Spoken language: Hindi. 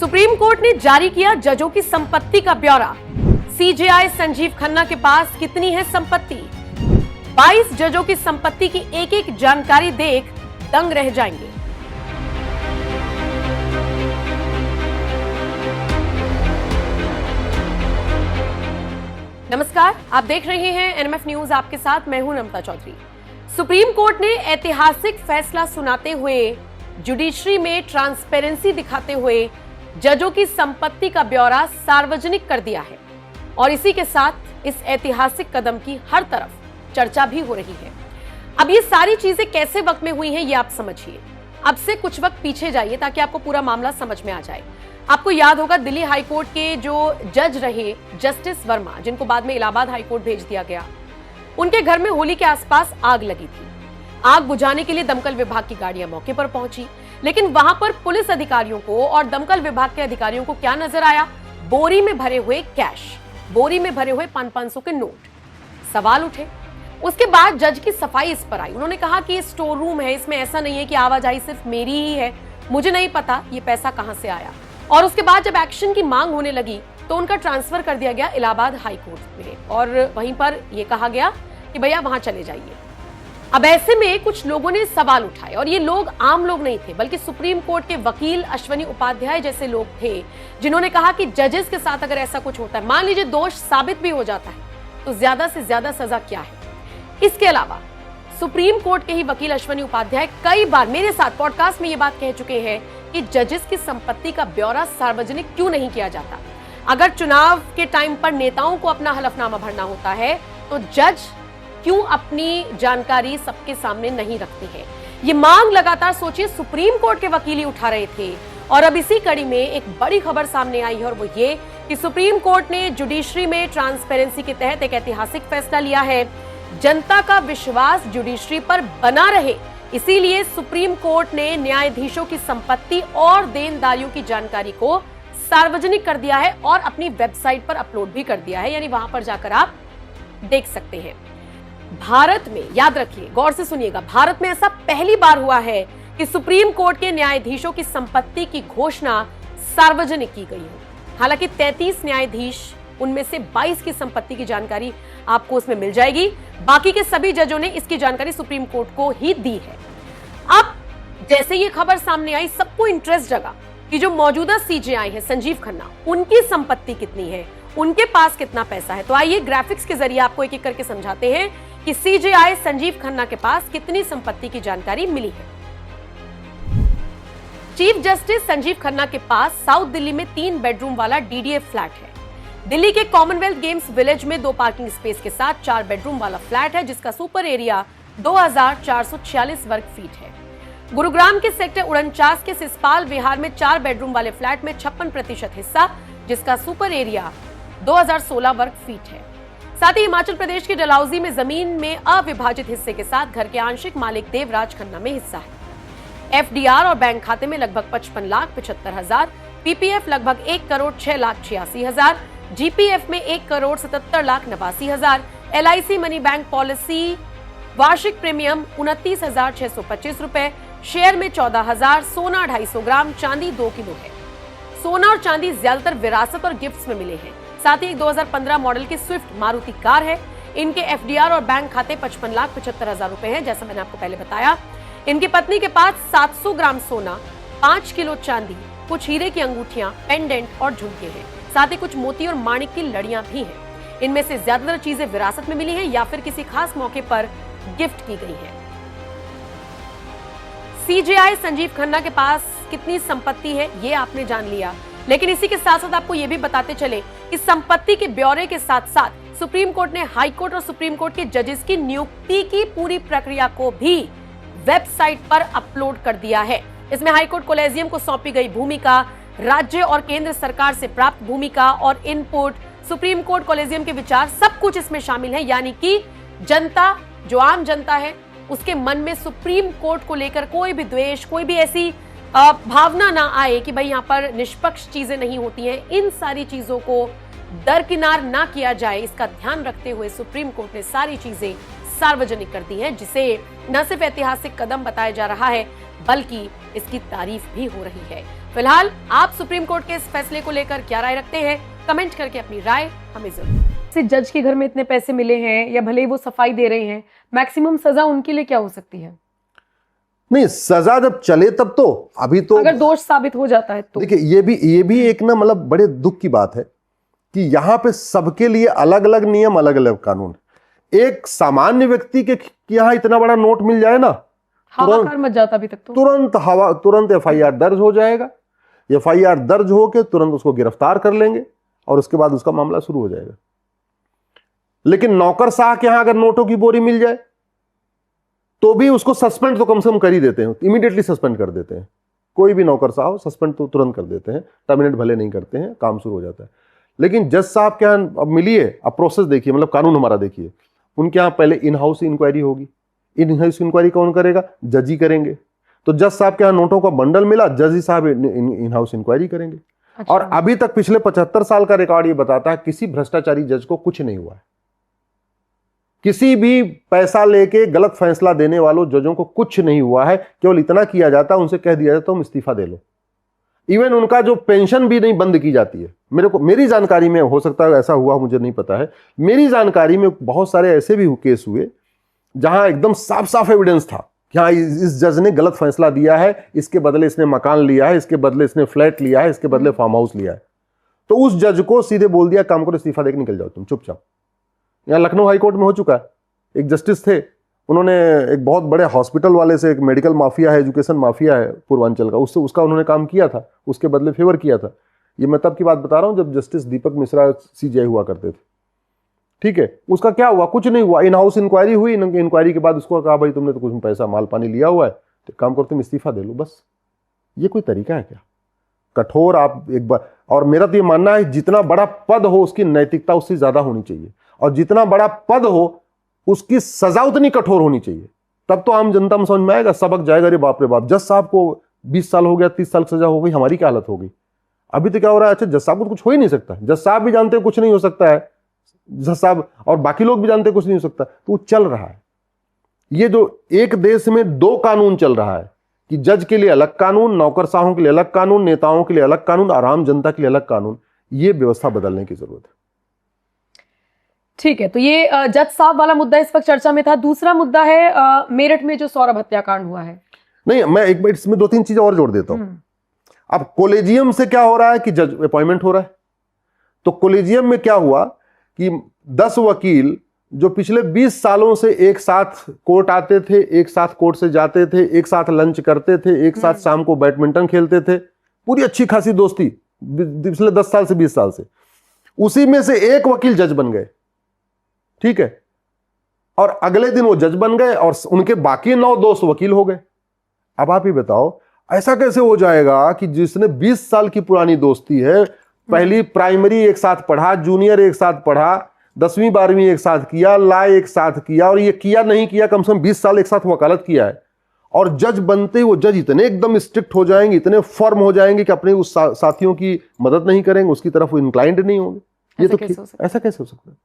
सुप्रीम कोर्ट ने जारी किया जजों की संपत्ति का ब्यौरा। सीजेआई संजीव खन्ना के पास कितनी है संपत्ति? 22 जजों की संपत्ति की एक एक जानकारी देख दंग रह जाएंगे। नमस्कार, आप देख रहे हैं एनएमएफ न्यूज, आपके साथ मैं हूं नमता चौधरी। सुप्रीम कोर्ट ने ऐतिहासिक फैसला सुनाते हुए, जुडिशरी में ट्रांसपेरेंसी दिखाते हुए जजों की संपत्ति का ब्यौरा सार्वजनिक कर दिया है और इसी के साथ इस ऐतिहासिक कदम की हर तरफ चर्चा भी हो रही है। अब ये सारी चीजें कैसे वक्त में हुई हैं ये आप समझिए। अब से कुछ वक्त पीछे जाइए ताकि आपको पूरा मामला समझ में आ जाए। आपको याद होगा दिल्ली हाईकोर्ट के जो जज रहे जस्टिस वर्मा, जिनको बाद में इलाहाबाद हाईकोर्ट भेज दिया गया, उनके घर में होली के आसपास आग लगी थी। आग बुझाने के लिए दमकल विभाग की गाड़ियां मौके पर पहुंची, लेकिन वहां पर पुलिस अधिकारियों को और दमकल विभाग के अधिकारियों को क्या नजर आया? बोरी में भरे हुए कैश, बोरी में भरे हुए 500 के नोट। सवाल उठे। उसके बाद जज की सफाई इस पर आई। उन्होंने कहा कि स्टोर रूम है, इसमें ऐसा नहीं है कि आवाजाही सिर्फ मेरी ही है, मुझे नहीं पता ये पैसा कहां से आया। और उसके बाद जब एक्शन की मांग होने लगी तो उनका ट्रांसफर कर दिया गया इलाहाबाद हाईकोर्ट में और वहीं पर यह कहा गया कि भैया वहां चले जाइए। अब ऐसे में कुछ लोगों ने सवाल उठाए और ये लोग आम लोग नहीं थे, बल्कि सुप्रीम कोर्ट के वकील अश्वनी उपाध्याय जैसे लोग थे, जिन्होंने कहा कि जजेस के साथ अगर ऐसा कुछ होता है, मान लीजिए दोष साबित भी हो जाता है, तो ज्यादा से ज्यादा सजा क्या है? इसके अलावा सुप्रीम कोर्ट के ही वकील अश्वनी उपाध्याय कई बार मेरे साथ पॉडकास्ट में ये बात कह चुके हैं कि जजेस की संपत्ति का ब्यौरा सार्वजनिक क्यों नहीं किया जाता। अगर चुनाव के टाइम पर नेताओं को अपना हलफनामा भरना होता है तो जज क्यों अपनी जानकारी सबके सामने नहीं रखते हैं? ये मांग लगातार सोचिए सुप्रीम कोर्ट के वकील ही उठा रहे थे और अब इसी कड़ी में एक बड़ी खबर सामने आई है और वो ये कि सुप्रीम कोर्ट ने जुडिशरी में ट्रांसपेरेंसी के तहत एक ऐतिहासिक फैसला लिया है। जनता का विश्वास जुडिशरी पर बना रहे, इसीलिए सुप्रीम कोर्ट ने न्यायाधीशों की संपत्ति और देनदारियों की जानकारी को सार्वजनिक कर दिया है और अपनी वेबसाइट पर अपलोड भी कर दिया है, यानी वहां पर जाकर आप देख सकते हैं। भारत में, याद रखिए, गौर से सुनिएगा, भारत में ऐसा पहली बार हुआ है कि सुप्रीम कोर्ट के न्यायाधीशों की संपत्ति की घोषणा सार्वजनिक की गई हो। हालांकि 33 न्यायाधीश, उनमें से 22 की संपत्ति की जानकारी आपको उसमें मिल जाएगी। बाकी के सभी जजों ने इसकी जानकारी सुप्रीम कोर्ट को ही दी है। अब जैसे ये खबर सामने आई, सबको इंटरेस्ट जगा कि जो मौजूदा सीजेआई है संजीव खन्ना, उनकी संपत्ति कितनी है, उनके पास कितना पैसा है। तो आइए ग्राफिक्स के जरिए आपको एक एक करके समझाते हैं कि सीजेआई संजीव खन्ना के पास कितनी संपत्ति की जानकारी मिली है। चीफ जस्टिस संजीव खन्ना के पास साउथ दिल्ली में 3 बेडरूम वाला डीडीएफ फ्लैट है। दिल्ली के कॉमनवेल्थ गेम्स विलेज में 2 पार्किंग स्पेस के साथ 4 बेडरूम वाला फ्लैट है, जिसका सुपर एरिया 2446 वर्ग फीट है। गुरुग्राम के सेक्टर 49 के सिसपाल विहार में 4 बेडरूम वाले फ्लैट में 56% हिस्सा, जिसका सुपर एरिया 2016 वर्ग फीट है। साथ ही हिमाचल प्रदेश के डलहौजी में जमीन में अविभाजित हिस्से के साथ घर के आंशिक मालिक देवराज खन्ना में हिस्सा है। एफडीआर और बैंक खाते में लगभग 55,75,000, पीपीएफ लगभग 1,06,86,000, जीपीएफ में 1,77,89,000, एलआईसी मनी बैंक पॉलिसी वार्षिक प्रीमियम 29,625 रुपए, शेयर में 14,000, सोना 250 ग्राम, चांदी 2 किलो है। सोना और चांदी ज्यादातर विरासत और गिफ्ट्स में मिले हैं। साथ ही एक 2015 मॉडल की स्विफ्ट मारुति कार है। इनके एफडीआर और बैंक खाते 55,75,000 रुपए हैं, जैसा मैंने आपको पहले बताया। इनकी पत्नी के पास 700 ग्राम सोना, 5 किलो चांदी, कुछ हीरे की अंगूठियां, पेंडेंट और झुमके हैं। साथ ही कुछ मोती और माणिक की लड़ियां भी हैं। इनमें से ज्यादातर चीजें विरासत में मिली हैं या फिर किसी खास मौके पर गिफ्ट की गई है। सीजेआई संजीव खन्ना के पास कितनी संपत्ति है ये आपने जान लिया, लेकिन इसी के साथ साथ आपको ये भी बताते चले कि संपत्ति के ब्यौरे के साथ साथ सुप्रीम कोर्ट ने हाई कोर्ट और सुप्रीम कोर्ट के जजेस की नियुक्ति की पूरी प्रक्रिया को भी वेबसाइट पर अपलोड कर दिया है। इसमें हाई कोर्ट कोलेजियम को सौंपी गई भूमिका, राज्य और केंद्र सरकार से प्राप्त भूमिका और इनपुट, सुप्रीम कोर्ट कोलेजियम के विचार, सब कुछ इसमें शामिल है। यानी कि जनता, जो आम जनता है, उसके मन में सुप्रीम कोर्ट को लेकर कोई भी द्वेष, कोई भी ऐसी भावना ना आए कि भाई यहाँ पर निष्पक्ष चीजें नहीं होती हैं। इन सारी चीजों को दरकिनार ना किया जाए, इसका ध्यान रखते हुए सुप्रीम कोर्ट ने सारी चीजें सार्वजनिक कर दी हैं, जिसे न सिर्फ ऐतिहासिक कदम बताया जा रहा है बल्कि इसकी तारीफ भी हो रही है। फिलहाल आप सुप्रीम कोर्ट के इस फैसले को लेकर क्या राय रखते हैं, कमेंट करके अपनी राय हमें जरूर। से जज के घर में इतने पैसे मिले हैं या भले ही वो सफाई दे रहे हैं, मैक्सिमम सजा उनके लिए क्या हो सकती है? नहीं, सजा जब चले तब तो, अभी तो अगर दोष साबित हो जाता है तो देखिए, ये भी एक ना मतलब बड़े दुख की बात है कि यहां पे सबके लिए अलग अलग नियम, अलग अलग कानून। एक सामान्य व्यक्ति के यहां इतना बड़ा नोट मिल जाए ना, हाहाकार मच जाता अभी तक तो। तुरंत एफआईआर दर्ज हो जाएगा। एफआईआर दर्ज होके तुरंत उसको गिरफ्तार कर लेंगे और उसके बाद उसका मामला शुरू हो जाएगा। लेकिन नौकरशाह के यहां अगर नोटों की बोरी मिल जाए तो भी उसको सस्पेंड तो कम से कम कर ही देते हैं, इमीडिएटली सस्पेंड कर देते हैं। कोई भी नौकरशाह हो, सस्पेंड तो तुरंत कर देते हैं, टर्मिनेट भले नहीं करते हैं, काम शुरू हो जाता है। लेकिन जज साहब के यहाँ अब मिलिए, अब प्रोसेस देखिए, मतलब कानून हमारा देखिए। उनके यहाँ पहले इन हाउस इंक्वायरी होगी। इन हाउस इंक्वायरी कौन करेगा? जज ही करेंगे। तो जज साहब के यहाँ नोटों का बंडल मिला, जज ही साहब इन हाउस इंक्वायरी करेंगे। अच्छा। और अभी तक पिछले 75 साल का रिकॉर्ड ये बताता है किसी भ्रष्टाचारी जज को कुछ नहीं हुआ है। किसी भी पैसा लेके गलत फैसला देने वालों जजों को कुछ नहीं हुआ है। केवल इतना किया जाता है, उनसे कह दिया जाता है तुम इस्तीफा दे लो। इवन उनका जो पेंशन भी नहीं बंद की जाती है। मेरी जानकारी में, हो सकता है ऐसा हुआ, मुझे नहीं पता है, मेरी जानकारी में बहुत सारे ऐसे भी केस हुए जहां एकदम साफ साफ एविडेंस था कि हाँ, इस जज ने गलत फैसला दिया है, इसके बदले इसने मकान लिया है, इसके बदले इसने फ्लैट लिया है, इसके बदले फार्म हाउस लिया है। तो उस जज को सीधे बोल दिया काम करो, इस्तीफा देकर निकल जाओ तुम चुपचाप। यहाँ लखनऊ हाईकोर्ट में हो चुका है। एक जस्टिस थे, उन्होंने एक बहुत बड़े हॉस्पिटल वाले से, एक मेडिकल माफिया है, एजुकेशन माफिया है पूर्वांचल का, उसका उन्होंने काम किया था, उसके बदले फेवर किया था। ये मैं तब की बात बता रहा हूं जब जस्टिस दीपक मिश्रा सीजेआई हुआ करते थे। ठीक है, उसका क्या हुआ? कुछ नहीं हुआ। इन हाउस इंक्वायरी हुई, इंक्वायरी के बाद उसको कहा भाई तुमने तो कुछ पैसा माल पानी लिया हुआ है, तो काम करो तुम इस्तीफा दे लो बस। ये कोई तरीका है क्या? कठोर आप एक बार, और मेरा तो ये मानना है जितना बड़ा पद हो उसकी नैतिकता उससे ज्यादा होनी चाहिए, और जितना बड़ा पद हो उसकी सजा उतनी कठोर होनी चाहिए। तब तो आम जनता में समझ में आएगा, सबक जाएगा। अरे बाप रे बाप, जज साहब को 20 साल हो गया, 30 साल सजा हो गई, हमारी क्या हालत होगी? अभी तो क्या हो रहा है? अच्छा, जज साहब को कुछ हो ही नहीं सकता, जज साहब भी जानते हैं कुछ नहीं हो सकता है, जज साहब और बाकी लोग भी जानते हैं कुछ नहीं हो सकता, तो वो चल रहा है। ये जो एक देश में दो कानून चल रहा है कि जज के लिए अलग कानून, नौकरशाहों के लिए अलग कानून, नेताओं के लिए अलग कानून, आम जनता के लिए अलग कानून, ये व्यवस्था बदलने की जरूरत है। ठीक है, तो ये जज साहब वाला मुद्दा इस वक्त चर्चा में था। दूसरा मुद्दा है मेरठ में जो सौरभ हत्याकांड हुआ है। नहीं, मैं एक बार इसमें 2-3 चीजें और जोड़ देता हूं। अब कोलेजियम से क्या हो रहा है कि जज अपॉइंटमेंट हो रहा है। तो कोलेजियम में क्या हुआ कि 10 वकील जो पिछले 20 सालों से एक साथ कोर्ट आते थे, एक साथ कोर्ट से जाते थे, एक साथ लंच करते थे, एक साथ शाम को बैडमिंटन खेलते थे, पूरी अच्छी खासी दोस्ती पिछले 10 साल से 20 साल से, उसी में से एक वकील जज बन गए। ठीक है, और अगले दिन वो जज बन गए और उनके बाकी 9 दोस्त वकील हो गए। अब आप ही बताओ, ऐसा कैसे हो जाएगा कि जिसने 20 साल की पुरानी दोस्ती है, पहली प्राइमरी एक साथ पढ़ा, जूनियर एक साथ पढ़ा, 10वीं 12वीं एक साथ किया, ला एक साथ किया, और ये किया नहीं किया कम से कम 20 साल एक साथ वकालत किया है, और जज बनते ही वो जज इतने एकदम स्ट्रिक्ट हो जाएंगे, इतने फर्म हो जाएंगे कि अपने उस साथियों की मदद नहीं करेंगे, उसकी तरफ वो इंक्लाइंड नहीं होंगे। ये तो ऐसा कैसे हो सकता है?